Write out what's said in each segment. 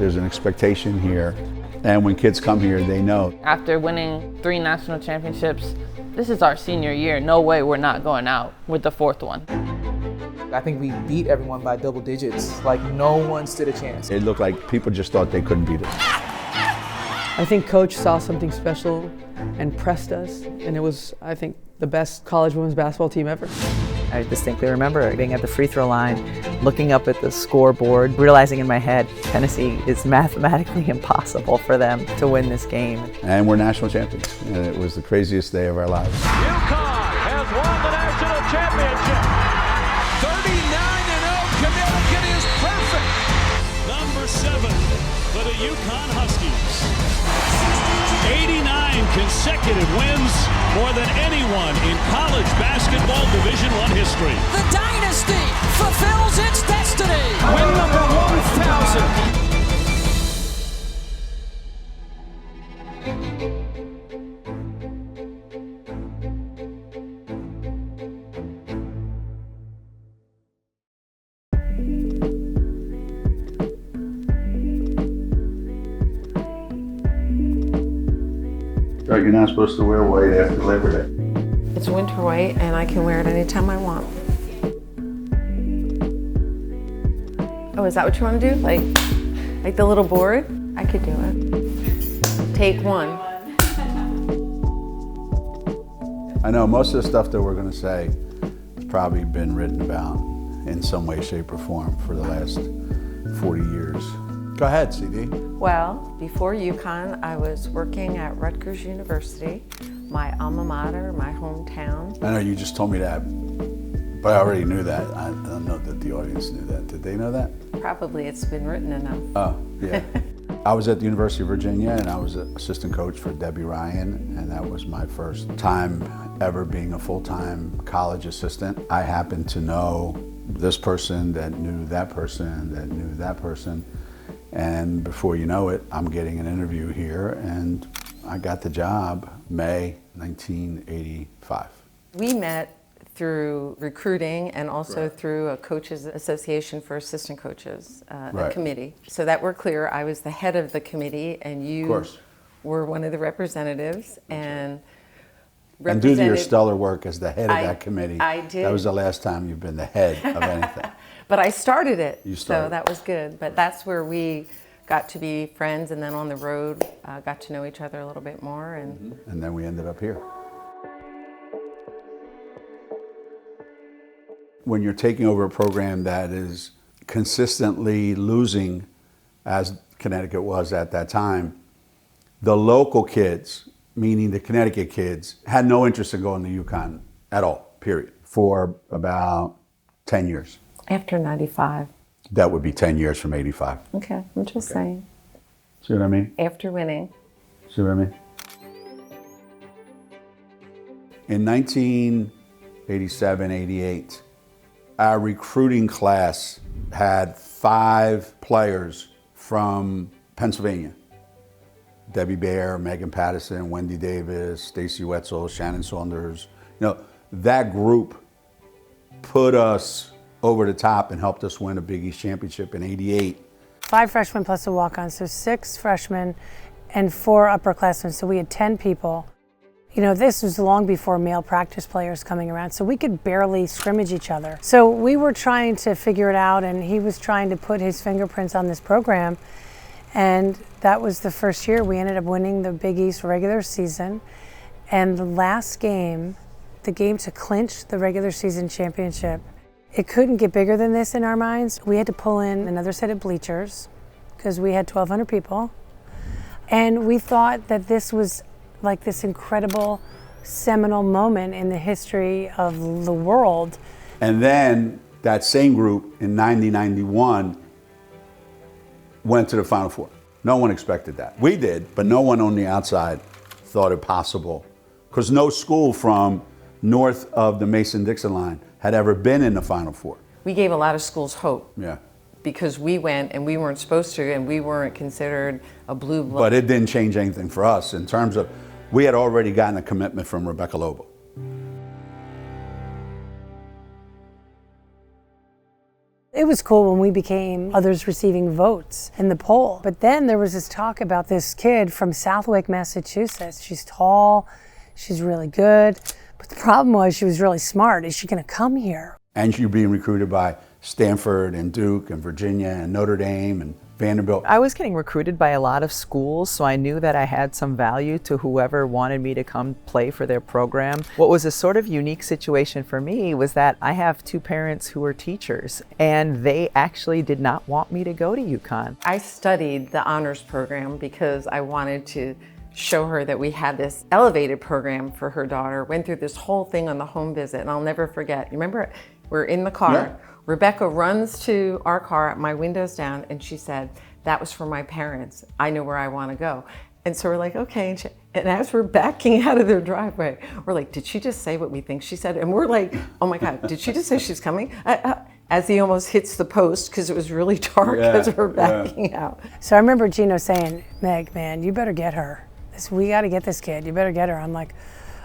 There's an expectation here, and when kids come here, they know. After winning 3 national championships, this is our senior year. No way we're not going out with the 4th one. I think we beat everyone by double digits. Like, no one stood a chance. It looked like people just thought they couldn't beat us. I think Coach saw something special and pressed us, and it was, I think, the best college women's basketball team ever. I distinctly remember being at the free throw line, looking up at the scoreboard, realizing in my head, Tennessee is mathematically impossible for them to win this game. And we're national champions, and it was the craziest day of our lives. UConn has won the national championship. 39-0, Connecticut is perfect. Number 7 for the UConn Huskies. 89 consecutive wins, more than anyone in college basketball Division I history. The dynasty fulfills its destiny. Win number 1,000. You're not supposed to wear white after Labor Day. It's winter white, and I can wear it anytime I want. Oh, is that what you want to do? Like the little board? I could do it. Take 1. I know most of the stuff that we're going to say has probably been written about in some way, shape, or form for the last 40 years. Go ahead, CD. Well, before UConn, I was working at Rutgers University, my alma mater, my hometown. I know you just told me that, but I already knew that. I don't know that the audience knew that. Did they know that? Probably, it's been written enough. Oh, yeah. I was at the University of Virginia, and I was an assistant coach for Debbie Ryan, and that was my first time ever being a full-time college assistant. I happened to know this person that knew that person that knew that person. And before you know it, I'm getting an interview here, and I got the job May 1985. We met through recruiting and also through a coaches association for assistant coaches, a committee. So that we're clear, I was the head of the committee, and you were one of the representatives. And due to your stellar work as the head of that committee, I did. That was the last time you've been the head of anything. But I started it, You started. so that was good. But that's where we got to be friends, and then on the road, got to know each other a little bit more. And then we ended up here. When you're taking over a program that is consistently losing, as Connecticut was at that time, the local kids, meaning the Connecticut kids, had no interest in going to UConn at all, period, for about 10 years. After 95. That would be 10 years from 85. Okay, I'm just saying. See what I mean? After winning. See what I mean? In 1987, 88, our recruiting class had 5 players from Pennsylvania. Debbie Baer, Megan Patterson, Wendy Davis, Stacy Wetzel, Shannon Saunders. You know, that group put us over the top and helped us win a Big East championship in 88. 5 freshmen plus a walk-on, so 6 freshmen and 4 upperclassmen, so we had 10 people. You know, this was long before male practice players coming around, so we could barely scrimmage each other. So we were trying to figure it out, and he was trying to put his fingerprints on this program, and that was the first year. We ended up winning the Big East regular season, and the last game, the game to clinch the regular season championship, it couldn't get bigger than this in our minds. We had to pull in another set of bleachers because we had 1,200 people. And we thought that this was like this incredible seminal moment in the history of the world. And then that same group in 90-91 went to the Final Four. No one expected that. We did, but no one on the outside thought it possible, because no school from north of the Mason-Dixon line had ever been in the Final Four. We gave a lot of schools hope. Yeah. Because we went and we weren't supposed to, and we weren't considered a blue blood. But it didn't change anything for us in terms of, we had already gotten a commitment from Rebecca Lobo. It was cool when we became others receiving votes in the poll. But then there was this talk about this kid from Southwick, Massachusetts. She's tall, she's really good. But the problem was she was really smart. Is she going to come here? And you're being recruited by Stanford and Duke and Virginia and Notre Dame and Vanderbilt. I was getting recruited by a lot of schools, so I knew that I had some value to whoever wanted me to come play for their program. What was a sort of unique situation for me was that I have two parents who are teachers, and they actually did not want me to go to UConn. I studied the honors program because I wanted to show her that we had this elevated program for her daughter. Went through this whole thing on the home visit, and I'll never forget. You remember, we're in the car. Yeah. Rebecca runs to our car, my window's down, and she said, "That was for my parents. I know where I want to go." And so we're like, okay. And as we're backing out of their driveway, we're like, did she just say what we think she said? And we're like, oh my God, did she just say she's coming? As he almost hits the post because it was really dark as we're backing out. So I remember Geno saying, "Meg, man, you better get her. We got to get this kid. You better get her." I'm like,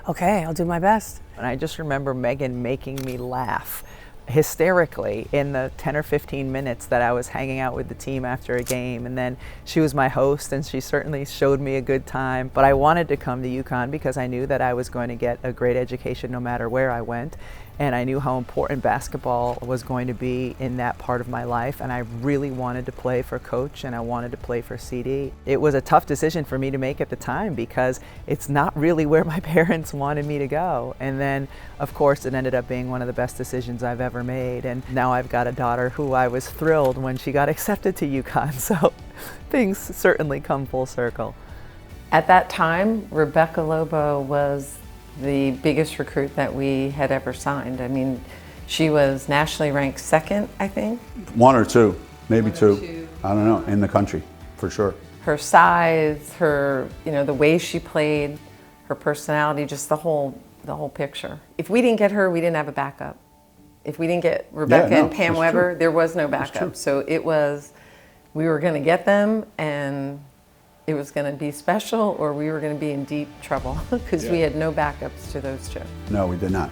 okay, I'll do my best. And I just remember Megan making me laugh hysterically in the 10 or 15 minutes that I was hanging out with the team after a game. And then she was my host, and she certainly showed me a good time. But I wanted to come to UConn because I knew that I was going to get a great education no matter where I went. And I knew how important basketball was going to be in that part of my life. And I really wanted to play for Coach, and I wanted to play for CD. It was a tough decision for me to make at the time because it's not really where my parents wanted me to go. And then, of course, it ended up being one of the best decisions I've ever made. And now I've got a daughter who I was thrilled when she got accepted to UConn. So things certainly come full circle. At that time, Rebecca Lobo was the biggest recruit that we had ever signed. I mean, she was nationally ranked second, I think. One or two, maybe two. I don't know, in the country, for sure. Her size, her, the way she played, her personality, just the whole picture. If we didn't get her, we didn't have a backup. If we didn't get Rebecca and Pam Weber, there was no backup. So it was, we were gonna get them, and it was going to be special, or we were going to be in deep trouble because we had no backups to those two. No, we did not.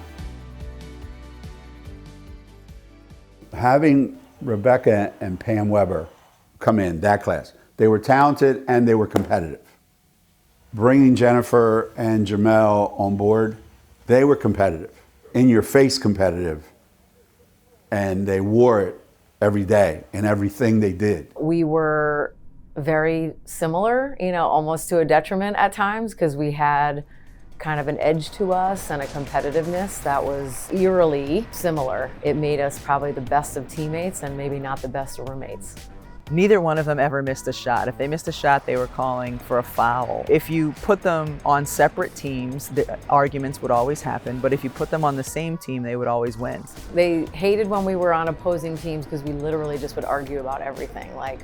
Having Rebecca and Pam Weber come in, that class, they were talented and they were competitive. Bringing Jennifer and Jamel on board, they were competitive, in your face competitive, and they wore it every day in everything they did. We were very similar, almost to a detriment at times, because we had kind of an edge to us and a competitiveness that was eerily similar. It made us probably the best of teammates and maybe not the best of roommates. Neither one of them ever missed a shot. If they missed a shot, they were calling for a foul. If you put them on separate teams, the arguments would always happen, but if you put them on the same team, they would always win. They hated when we were on opposing teams because we literally just would argue about everything, like,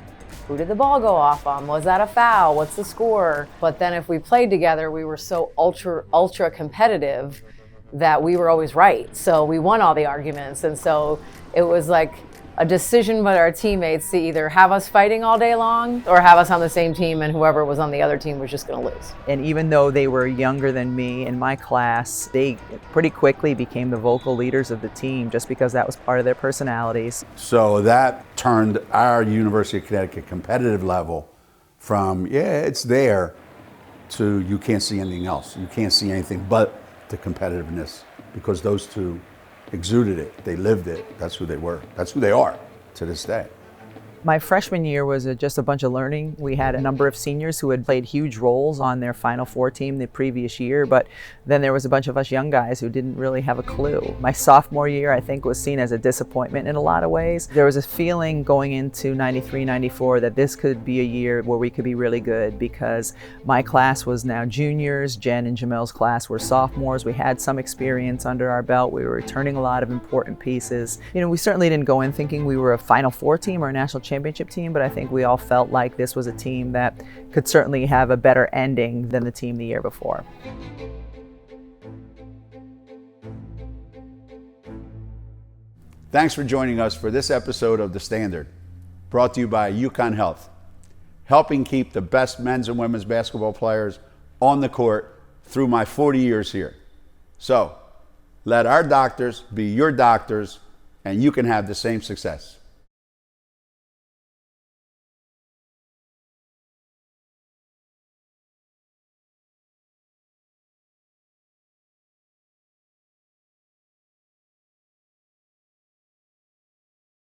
who did the ball go off on? Was that a foul? What's the score? But then if we played together, we were so ultra competitive that we were always right. So we won all the arguments. And so it was like a decision by our teammates to either have us fighting all day long or have us on the same team, and whoever was on the other team was just going to lose. And even though they were younger than me in my class, they pretty quickly became the vocal leaders of the team just because that was part of their personalities. So that turned our University of Connecticut competitive level from, it's there, to you can't see anything else. You can't see anything but the competitiveness, because those two exuded it, they lived it, that's who they were, that's who they are to this day. My freshman year was just a bunch of learning. We had a number of seniors who had played huge roles on their Final Four team the previous year, but then there was a bunch of us young guys who didn't really have a clue. My sophomore year, I think, was seen as a disappointment in a lot of ways. There was a feeling going into 93, 94 that this could be a year where we could be really good, because my class was now juniors, Jen and Jamel's class were sophomores. We had some experience under our belt. We were returning a lot of important pieces. We certainly didn't go in thinking we were a Final Four team or a national championship team, but I think we all felt like this was a team that could certainly have a better ending than the team the year before. Thanks for joining us for this episode of The Standard, brought to you by UConn Health, helping keep the best men's and women's basketball players on the court through my 40 years here. So, let our doctors be your doctors, and you can have the same success.